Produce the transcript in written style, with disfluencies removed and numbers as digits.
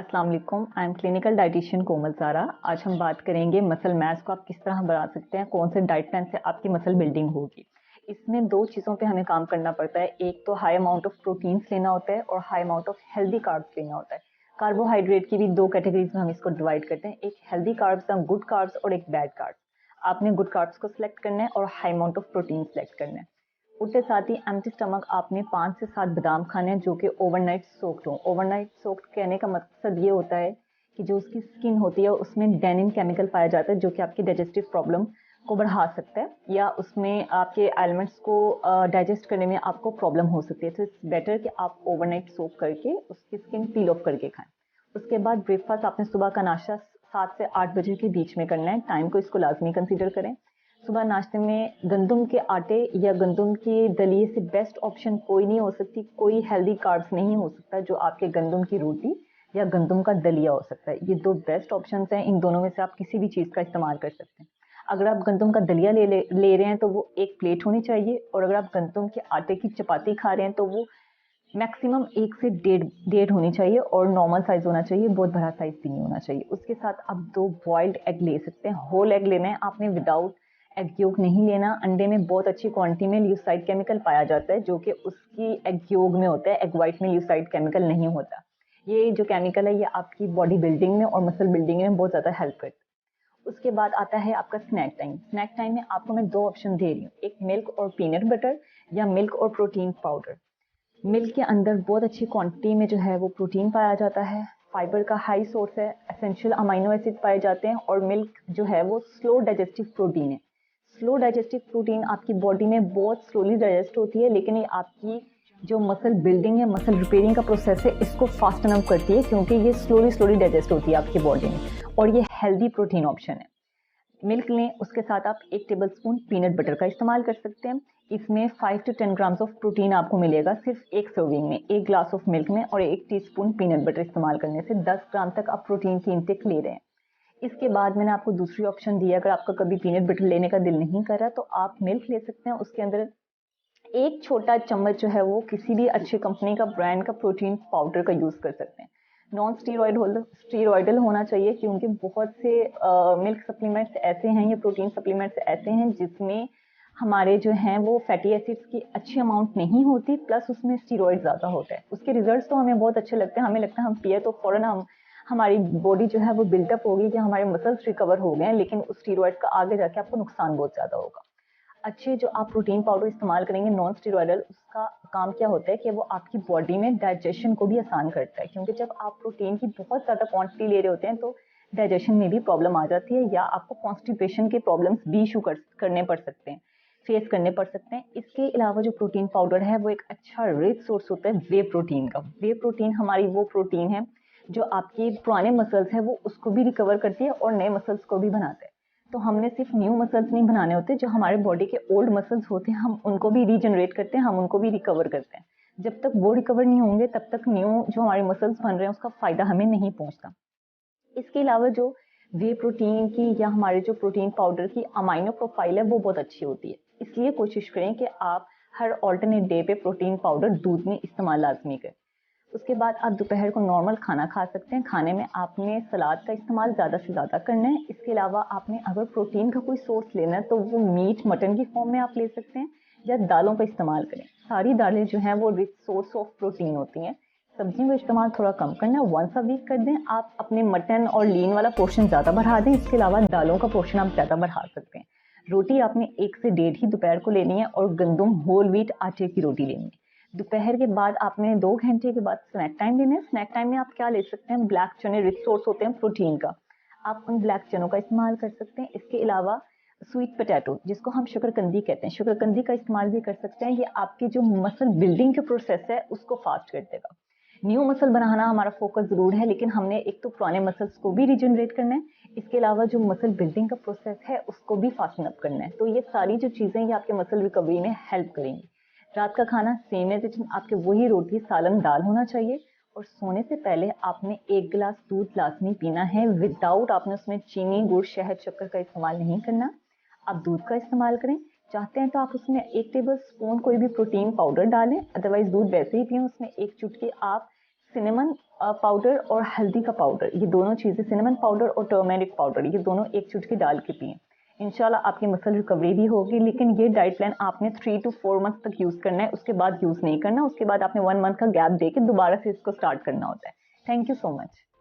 अस्सलाम वालेकुम। I am clinical dietitian कोमल सारा। आज हम बात करेंगे मसल मास को आप किस तरह बढ़ा सकते हैं, कौन से डाइट प्लान से आपकी मसल बिल्डिंग होगी। इसमें दो चीज़ों पे हमें काम करना पड़ता है। एक तो हाई अमाउंट ऑफ प्रोटीन्स लेना होता है और high amount of healthy carbs लेना होता है। कार्बोहाइड्रेट की भी दो कैटेगरीज में हम इसको डिवाइड करते हैं, एक हेल्दी कार्ब्स हैं, गुड कार्ब्स, और एक बैड कार्ब्स। आपने गुड कार्ब्स को सिलेक्ट करना है और high amount of protein select करना है। उसके साथ ही एम्प्टी स्टमक आपने 5 से 7 बादाम खाने हैं जो कि ओवरनाइट सोक्ड हो। ओवरनाइट सोक्ड कहने का मकसद ये होता है कि जो उसकी स्किन होती है उसमें डेनिन केमिकल पाया जाता है जो कि आपकी डाइजेस्टिव प्रॉब्लम को बढ़ा सकता है या उसमें आपके एलिमेंट्स को डाइजेस्ट करने में आपको प्रॉब्लम हो सकती है। तो इट्स बेटर कि आप ओवरनाइट सोक करके उसकी स्किन पील ऑफ करके खाएं। उसके बाद ब्रेकफास्ट आपने सुबह का नाश्ता 7 से 8 बजे के बीच में करना है। टाइम को इसको लाजमी कंसीडर करें। सुबह नाश्ते में गंदम के आटे या गंदम के दलिए से बेस्ट ऑप्शन कोई नहीं हो सकती, कोई हेल्दी कार्ब्स नहीं हो सकता जो आपके गंदम की रोटी या गंदम का दलिया हो सकता है। ये दो बेस्ट ऑप्शंस हैं, इन दोनों में से आप किसी भी चीज़ का इस्तेमाल कर सकते हैं। अगर आप गंदम का दलिया ले रहे हैं तो वो एक प्लेट होनी चाहिए, और अगर आप गंदम के आटे की चपाती खा रहे हैं तो वो मैक्सिमम 1 से डेढ़ होनी चाहिए और नॉर्मल साइज होना चाहिए, बहुत बड़ा साइज भी नहीं होना चाहिए। उसके साथ आप 2 बॉइल्ड एग ले सकते हैं। होल एग लेना है आपने, विदाउट एग योग नहीं लेना। अंडे में बहुत अच्छी क्वांटिटी में ल्यूसाइड केमिकल पाया जाता है जो कि उसकी एग योग में होता है, एग वाइट में ल्यूसाइड केमिकल नहीं होता। ये जो केमिकल है ये आपकी बॉडी बिल्डिंग में और मसल बिल्डिंग में बहुत ज़्यादा हेल्प करता है। उसके बाद आता है आपका स्नैक टाइम। स्नैक टाइम में आपको मैं 2 ऑप्शन दे रही हूँ, एक मिल्क और पीनट बटर या मिल्क और प्रोटीन पाउडर। मिल्क के अंदर बहुत अच्छी क्वांटिटी में जो है वो प्रोटीन पाया जाता है, फाइबर का हाई सोर्स है, एसेंशियल अमीनो एसिड पाए जाते हैं, और मिल्क जो है वो स्लो डाइजेस्टिव प्रोटीन है। स्लो डाइजेस्टिव प्रोटीन आपकी बॉडी में बहुत स्लोली डाइजेस्ट होती है, लेकिन ये आपकी जो मसल बिल्डिंग है, मसल रिपेयरिंग का प्रोसेस है, इसको फास्टन अप करती है क्योंकि ये स्लोली डाइजेस्ट होती है आपकी बॉडी में, और ये हेल्दी प्रोटीन ऑप्शन है। मिल्क लें, उसके साथ आप 1 टेबलस्पून पीनट बटर का इस्तेमाल कर सकते हैं। इसमें 5 to 10 ग्राम्स ऑफ प्रोटीन आपको मिलेगा सिर्फ एक सर्विंग में, 1 ग्लास ऑफ मिल्क में, और 1 टीस्पून पीनट बटर इस्तेमाल करने से 10 ग्राम तक आप प्रोटीन की इंटेक ले रहे हैं। इसके बाद मैंने आपको दूसरी ऑप्शन दी है, अगर आपका कभी पीनट बटर लेने का दिल नहीं कर रहा तो आप मिल्क ले सकते हैं। उसके अंदर एक छोटा चम्मच जो है वो किसी भी अच्छी कंपनी का ब्रांड का प्रोटीन पाउडर का यूज़ कर सकते हैं। नॉन स्टीरॉयडल होना चाहिए क्योंकि बहुत से मिल्क सप्लीमेंट्स ऐसे हैं या प्रोटीन सप्लीमेंट्स ऐसे हैं जिसमें हमारे जो हैं वो फैटी एसिड्स की अच्छी अमाउंट नहीं होती, प्लस उसमें स्टीरॉयड ज़्यादा होता है। उसके रिजल्ट्स तो हमें बहुत अच्छे लगते हैं, हमें लगता है हम पिए तो फ़ौरन हमारी बॉडी जो है वो बिल्टअप होगी कि हमारे मसल्स रिकवर हो गए हैं, लेकिन उस स्टीरॉयड का आगे जाके आपको नुकसान बहुत ज़्यादा होगा। अच्छे जो आप प्रोटीन पाउडर इस्तेमाल करेंगे नॉन स्टेरॉयडल, उसका काम क्या होता है कि वो आपकी बॉडी में डाइजेशन को भी आसान करता है, क्योंकि जब आप प्रोटीन की बहुत ज़्यादा क्वांटिटी ले रहे होते हैं तो डाइजेशन में भी प्रॉब्लम आ जाती है या आपको कॉन्स्टिपेशन के प्रॉब्लम्स भी इशू करने पड़ सकते हैं, फेस करने पड़ सकते हैं। इसके अलावा जो प्रोटीन पाउडर है वो एक अच्छा रिच सोर्स होता है वे प्रोटीन का। वे प्रोटीन हमारी वो प्रोटीन है जो आपके पुराने मसल्स है वो उसको भी रिकवर करती है और नए मसल्स को भी बनाते हैं। तो हमने सिर्फ न्यू मसल्स नहीं बनाने होते, जो हमारे बॉडी के ओल्ड मसल्स होते हैं हम उनको भी रीजनरेट करते हैं, हम उनको भी रिकवर करते हैं। जब तक वो रिकवर नहीं होंगे तब तक न्यू जो हमारे मसल्स बन रहे हैं उसका फ़ायदा हमें नहीं पहुंचता। इसके अलावा जो वे प्रोटीन की या हमारे जो प्रोटीन पाउडर की अमाइनो प्रोफाइल है वो बहुत अच्छी होती है, इसलिए कोशिश करें कि आप हर ऑल्टरनेट डे पे प्रोटीन पाउडर दूध में इस्तेमाल लाजमी करें। उसके बाद आप दोपहर को नॉर्मल खाना खा सकते हैं। खाने में आपने सलाद का इस्तेमाल ज़्यादा से ज़्यादा करना है। इसके अलावा आपने अगर प्रोटीन का कोई सोर्स लेना है तो वो मीट मटन की फॉर्म में आप ले सकते हैं या दालों का इस्तेमाल करें। सारी दालें जो हैं वो रिच सोर्स ऑफ प्रोटीन होती हैं। सब्जियों का इस्तेमाल थोड़ा कम करना है, वंस अ वीक कर दें। आप अपने मटन और लीन वाला पोर्शन ज़्यादा बढ़ा दें। इसके अलावा दालों का पोर्शन आप ज़्यादा बढ़ा सकते हैं। रोटी आपने 1 से डेढ़ ही दोपहर को लेनी है और गंदम होल व्हीट आटे की रोटी लेनी है। दोपहर के बाद आपने 2 घंटे के बाद स्नैक टाइम लेना है। स्नैक टाइम में आप क्या ले सकते हैं, ब्लैक चने रिच सोर्स होते हैं प्रोटीन का, आप उन ब्लैक चनों का इस्तेमाल कर सकते हैं। इसके अलावा स्वीट पोटैटो जिसको हम शकरकंदी कहते हैं, शकरकंदी का इस्तेमाल भी कर सकते हैं। ये आपकी जो मसल बिल्डिंग का प्रोसेस है उसको फास्ट कर देगा। न्यू मसल बनाना हमारा फोकस जरूर है, लेकिन हमने एक तो पुराने मसल्स को भी रिजनरेट करना है, इसके अलावा जो मसल बिल्डिंग का प्रोसेस है उसको भी फास्टन अप करना है। तो ये सारी जो चीज़ें ये आपके मसल रिकवरी में हेल्प करेंगी। रात का खाना सेम है, आपके वही रोटी सालन दाल होना चाहिए, और सोने से पहले आपने 1 गिलास दूध लाजमी पीना है, विदाउट आपने उसमें चीनी गुड़ शहद शक्कर का इस्तेमाल नहीं करना। आप दूध का इस्तेमाल करें, चाहते हैं तो आप उसमें 1 टेबल स्पून कोई भी प्रोटीन पाउडर डालें, अदरवाइज दूध वैसे ही पिएं। उसमें 1 चुटकी आप सिनेमन पाउडर और हल्दी का पाउडर, ये दोनों चीज़ें, सिनेमन पाउडर और टर्मेरिक पाउडर, ये दोनों एक चुटकी डाल के पिएं। इंशाल्लाह आपकी मसल रिकवरी भी होगी। लेकिन ये डाइट प्लान आपने 3 to 4 मंथ तक यूज़ करना है, उसके बाद यूज़ नहीं करना। उसके बाद आपने 1 मंथ का गैप दे के दोबारा से इसको स्टार्ट करना होता है। Thank you so much.